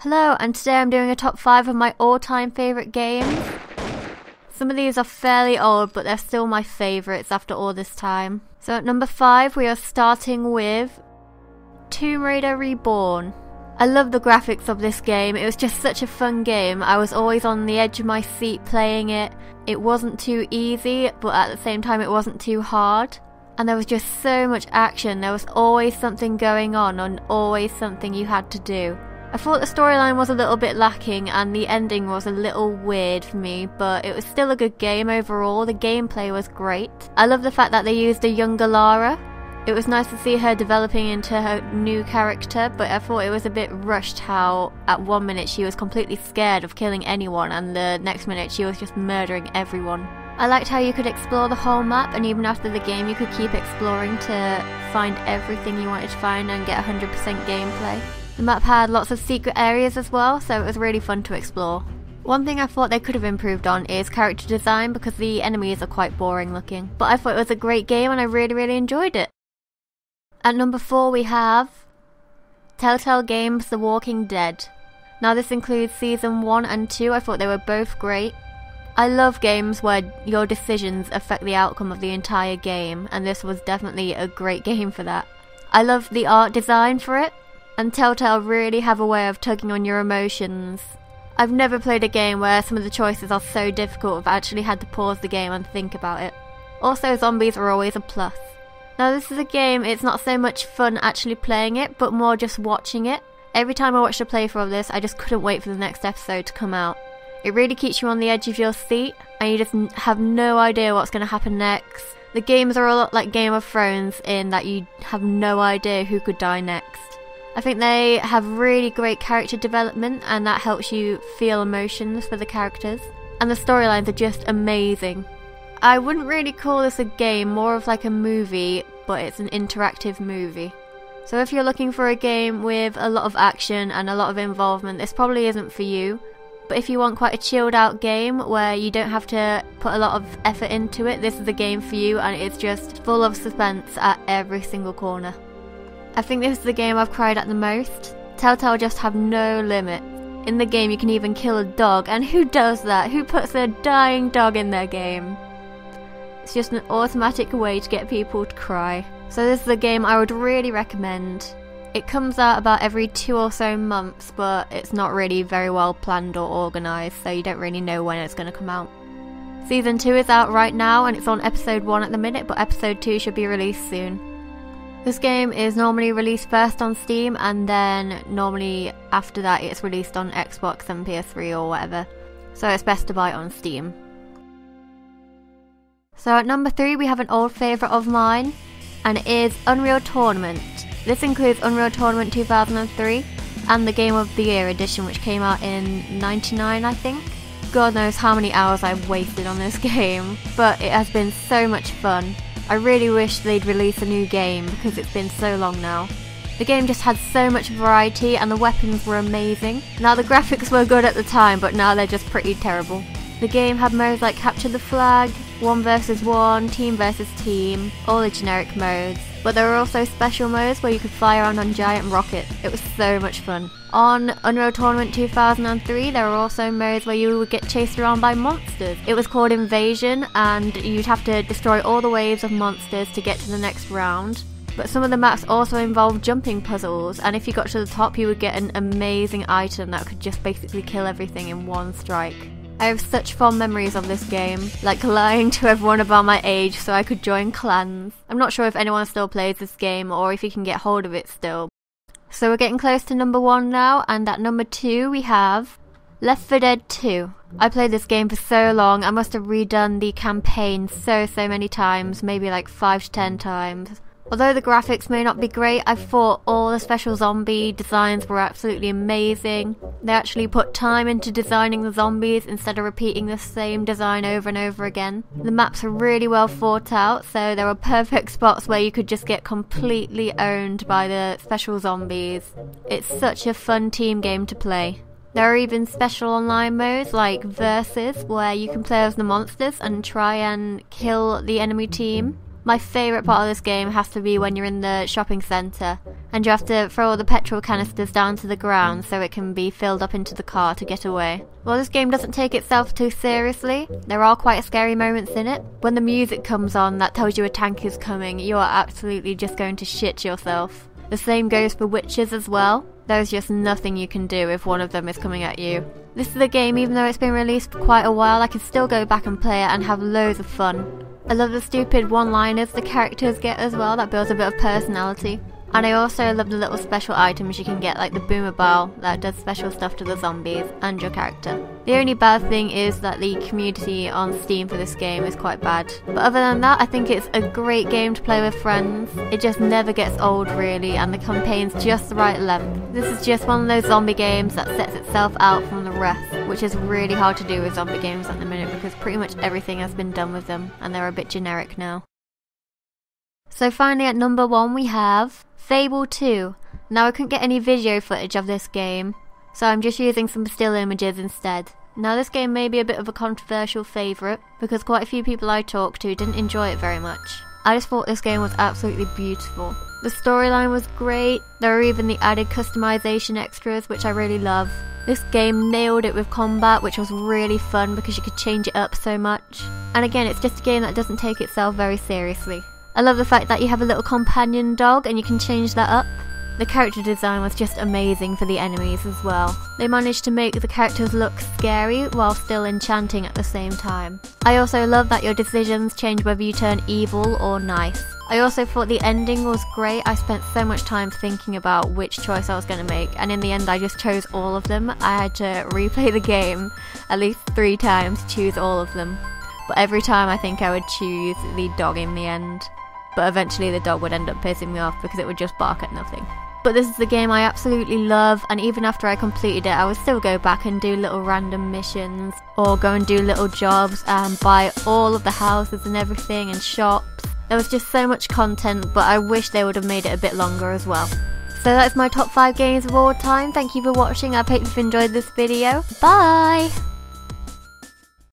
Hello, and today I'm doing a top 5 of my all-time favourite games. Some of these are fairly old, but they're still my favourites after all this time. So at number 5 we are starting with Tomb Raider Reborn. I love the graphics of this game. It was just such a fun game. I was always on the edge of my seat playing it. It wasn't too easy, but at the same time it wasn't too hard. And there was just so much action. There was always something going on and always something you had to do. I thought the storyline was a little bit lacking and the ending was a little weird for me, but it was still a good game overall. The gameplay was great. I love the fact that they used a younger Lara. It was nice to see her developing into her new character, but I thought it was a bit rushed how at one minute she was completely scared of killing anyone and the next minute she was just murdering everyone. I liked how you could explore the whole map, and even after the game you could keep exploring to find everything you wanted to find and get 100% gameplay. The map had lots of secret areas as well, so it was really fun to explore. One thing I thought they could have improved on is character design, because the enemies are quite boring looking. But I thought it was a great game and I really enjoyed it. At number 4 we have Telltale Games The Walking Dead. Now this includes Season 1 and 2, I thought they were both great. I love games where your decisions affect the outcome of the entire game, and this was definitely a great game for that. I love the art design for it. And Telltale really have a way of tugging on your emotions. I've never played a game where some of the choices are so difficult I've actually had to pause the game and think about it. Also, zombies are always a plus. Now this is a game, it's not so much fun actually playing it, but more just watching it. Every time I watched a playthrough of this, I just couldn't wait for the next episode to come out. It really keeps you on the edge of your seat, and you just have no idea what's going to happen next. The games are a lot like Game of Thrones in that you have no idea who could die next. I think they have really great character development, and that helps you feel emotions for the characters. And the storylines are just amazing. I wouldn't really call this a game, more of like a movie, but it's an interactive movie. So if you're looking for a game with a lot of action and a lot of involvement, this probably isn't for you. But if you want quite a chilled out game where you don't have to put a lot of effort into it, this is the game for you, and it's just full of suspense at every single corner. I think this is the game I've cried at the most. Telltale just have no limit. In the game you can even kill a dog, and who does that? Who puts a dying dog in their game? It's just an automatic way to get people to cry. So this is a game I would really recommend. It comes out about every 2 or so months, but it's not really very well planned or organised, so you don't really know when it's going to come out. Season 2 is out right now and it's on episode 1 at the minute, but episode 2 should be released soon. This game is normally released first on Steam, and then normally after that it's released on Xbox and PS3 or whatever. So it's best to buy it on Steam. So at number 3 we have an old favourite of mine, and it is Unreal Tournament. This includes Unreal Tournament 2003 and the Game of the Year edition, which came out in '99 I think. God knows how many hours I've wasted on this game, but it has been so much fun. I really wish they'd release a new game because it's been so long now. The game just had so much variety and the weapons were amazing. Now the graphics were good at the time, but now they're just pretty terrible. The game had modes like Capture the Flag, 1 vs 1, Team vs Team, all the generic modes. But there were also special modes where you could fly around on giant rockets. It was so much fun. On Unreal Tournament 2003 there were also modes where you would get chased around by monsters. It was called Invasion, and you'd have to destroy all the waves of monsters to get to the next round. But some of the maps also involved jumping puzzles, and if you got to the top you would get an amazing item that could just basically kill everything in one strike. I have such fond memories of this game, like lying to everyone about my age so I could join clans. I'm not sure if anyone still plays this game or if you can get hold of it still. So we're getting close to number 1 now, and at number 2 we have Left 4 Dead 2. I played this game for so long, I must have redone the campaign so many times, maybe like 5 to 10 times. Although the graphics may not be great, I thought all the special zombie designs were absolutely amazing. They actually put time into designing the zombies instead of repeating the same design over and over again. The maps are really well thought out, so there were perfect spots where you could just get completely owned by the special zombies. It's such a fun team game to play. There are even special online modes like Versus, where you can play as the monsters and try and kill the enemy team. My favourite part of this game has to be when you're in the shopping centre and you have to throw all the petrol canisters down to the ground so it can be filled up into the car to get away. While this game doesn't take itself too seriously, there are quite scary moments in it. When the music comes on that tells you a tank is coming, you are absolutely just going to shit yourself. The same goes for witches as well. There's just nothing you can do if one of them is coming at you. This is a game, even though it's been released for quite a while, I can still go back and play it and have loads of fun. I love the stupid one-liners the characters get as well, that builds a bit of personality. And I also love the little special items you can get, like the boomer bow that does special stuff to the zombies and your character. The only bad thing is that the community on Steam for this game is quite bad. But other than that, I think it's a great game to play with friends. It just never gets old really, and the campaign's just the right length. This is just one of those zombie games that sets itself out from the rest, which is really hard to do with zombie games at the minute because pretty much everything has been done with them and they're a bit generic now. So finally at number 1 we have Fable II. Now I couldn't get any video footage of this game, so I'm just using some still images instead. Now this game may be a bit of a controversial favourite because quite a few people I talked to didn't enjoy it very much. I just thought this game was absolutely beautiful. The storyline was great, there are even the added customization extras which I really love. This game nailed it with combat, which was really fun because you could change it up so much. And again, it's just a game that doesn't take itself very seriously. I love the fact that you have a little companion dog and you can change that up. The character design was just amazing for the enemies as well. They managed to make the characters look scary while still enchanting at the same time. I also love that your decisions change whether you turn evil or nice. I also thought the ending was great. I spent so much time thinking about which choice I was going to make, and in the end I just chose all of them. I had to replay the game at least 3 times to choose all of them. But every time I think I would choose the dog in the end. But eventually the dog would end up pissing me off because it would just bark at nothing. But this is the game I absolutely love, and even after I completed it I would still go back and do little random missions or go and do little jobs and buy all of the houses and everything and shops. There was just so much content, but I wish they would have made it a bit longer as well. So that's my top 5 games of all time. Thank you for watching. I hope you've enjoyed this video. Bye!